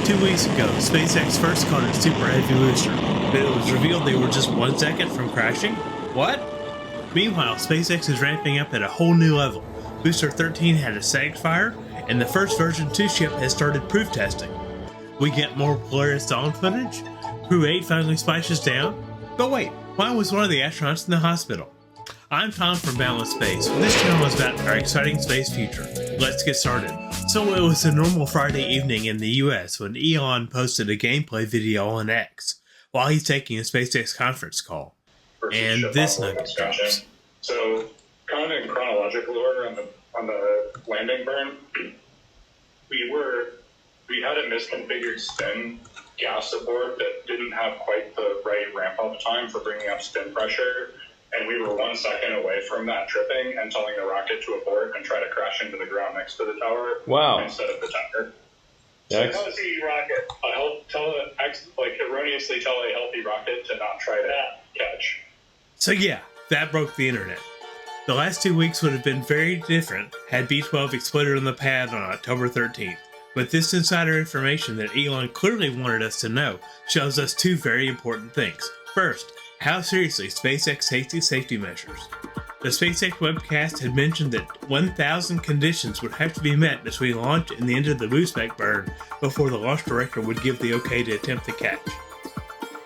2 weeks ago, SpaceX first caught its Super Heavy booster, but it was revealed they were just 1 second from crashing? What? Meanwhile, SpaceX is ramping up at a whole new level. Booster 13 had a static fire, and the first version 2 ship has started proof testing. We get more Polaris Dawn footage? Crew 8 finally splashes down? But wait, why was one of the astronauts in the hospital? I'm Tom from Boundless Space. This channel is about our exciting space future. Let's get started. So it was a normal Friday evening in the US when Elon posted a gameplay video on X while he's taking a SpaceX conference call. And this nugget drops. So, kind of in chronological order on the landing burn, we had a misconfigured spin gas aboard that didn't have quite the right ramp up time for bringing up spin pressure, and we were 1 second away from that tripping and telling the rocket to abort and try to crash into the ground next to the tower. Wow. Instead of the tower. Yikes. So healthy rocket. Erroneously tell a healthy rocket to not try to catch. So yeah, that broke the internet. The last 2 weeks would have been very different had B-12 exploded on the pad on October 13th. But this insider information that Elon clearly wanted us to know shows us two very important things. First, how seriously SpaceX takes these safety measures. The SpaceX webcast had mentioned that 1,000 conditions would have to be met between launch and the end of the boost back burn before the launch director would give the okay to attempt the catch.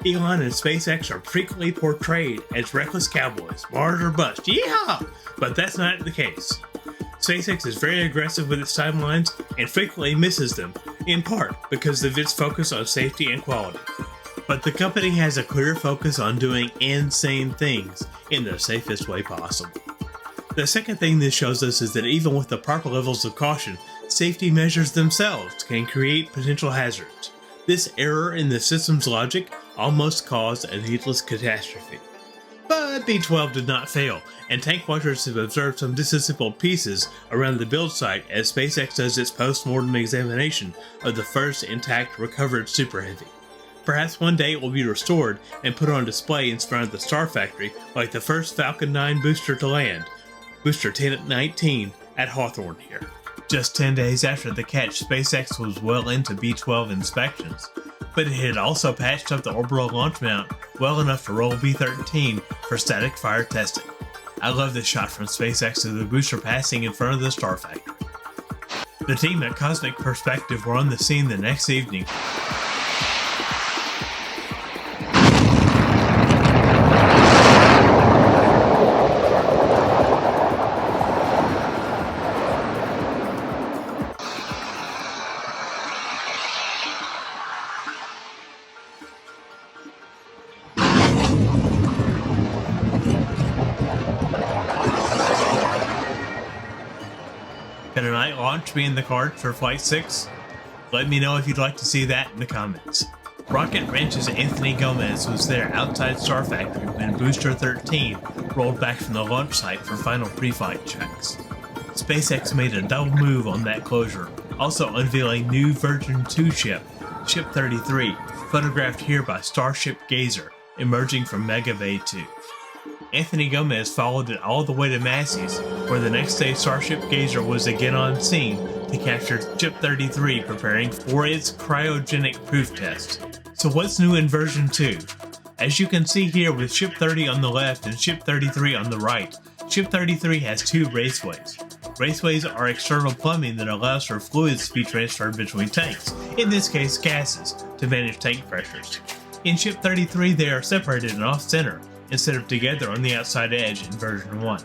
Elon and SpaceX are frequently portrayed as reckless cowboys, Mars or bust, yeehaw! But that's not the case. SpaceX is very aggressive with its timelines and frequently misses them, in part because of its focus on safety and quality. But the company has a clear focus on doing insane things in the safest way possible. The second thing this shows us is that even with the proper levels of caution, safety measures themselves can create potential hazards. This error in the system's logic almost caused a needless catastrophe. But B-12 did not fail, and tank watchers have observed some disassembled pieces around the build site as SpaceX does its post-mortem examination of the first intact recovered Super Heavy. Perhaps one day it will be restored and put on display in front of the Star Factory like the first Falcon 9 booster to land, Booster 1019 at Hawthorne here. Just 10 days after the catch, SpaceX was well into B-12 inspections, but it had also patched up the orbital launch mount well enough to roll B-13 for static fire testing. I love this shot from SpaceX of the booster passing in front of the Star Factory. The team at Cosmic Perspective were on the scene the next evening. Can a night launch be in the cards for Flight 6? Let me know if you'd like to see that in the comments. Rocket Ranch's Anthony Gomez was there outside Star Factory when Booster 13 rolled back from the launch site for final pre-flight checks. SpaceX made a double move on that closure, also unveiling new version 2 ship, Ship 33, photographed here by Starship Gazer, emerging from Mega Bay 2. Anthony Gomez followed it all the way to Massey's, where the next day Starship Gazer was again on scene to capture Ship 33 preparing for its cryogenic proof test. So what's new in version 2? As you can see here with Ship 30 on the left and Ship 33 on the right, Ship 33 has two raceways. Raceways are external plumbing that allows for fluids to be transferred between tanks, in this case gases, to manage tank pressures. In Ship 33 they are separated and off-center, instead of together on the outside edge in version 1.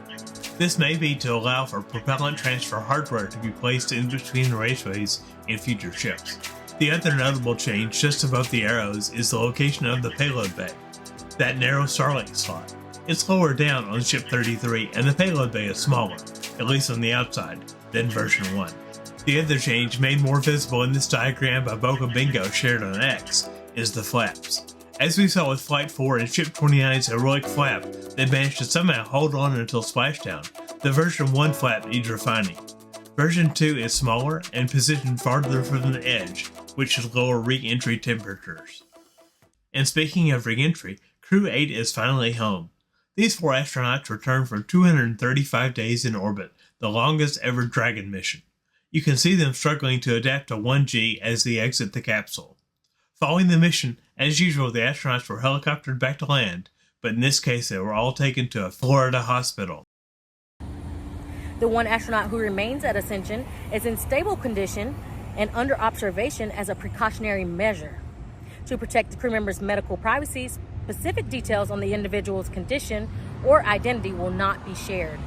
This may be to allow for propellant transfer hardware to be placed in between raceways in future ships. The other notable change just above the arrows is the location of the payload bay, that narrow Starlink slot. It's lower down on Ship 33 and the payload bay is smaller, at least on the outside, than version 1. The other change made more visible in this diagram by Boca Bingo shared on X is the flaps. As we saw with Flight 4 and Ship 29's heroic flap, they managed to somehow hold on until splashdown. The version 1 flap needs refining. Version 2 is smaller and positioned farther from the edge, which should lower re-entry temperatures. And speaking of re-entry, Crew 8 is finally home. These 4 astronauts returned from 235 days in orbit, the longest ever Dragon mission. You can see them struggling to adapt to 1G as they exit the capsule. Following the mission, as usual, the astronauts were helicoptered back to land, but in this case they were all taken to a Florida hospital. The one astronaut who remains at Ascension is in stable condition and under observation as a precautionary measure. To protect the crew members' medical privacy, specific details on the individual's condition or identity will not be shared.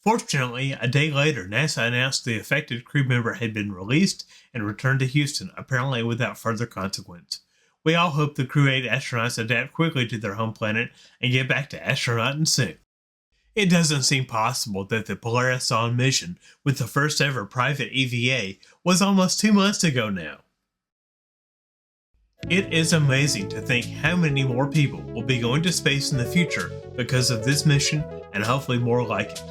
Fortunately, a day later, NASA announced the affected crew member had been released and returned to Houston, apparently without further consequence. We all hope the Crew 8 astronauts adapt quickly to their home planet and get back to astronauting soon. It doesn't seem possible that the Polaris Dawn mission, with the first ever private EVA, was almost 2 months ago now. It is amazing to think how many more people will be going to space in the future because of this mission and hopefully more like it.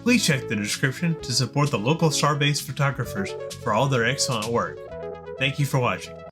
Please check the description to support the local Starbase photographers for all their excellent work. Thank you for watching.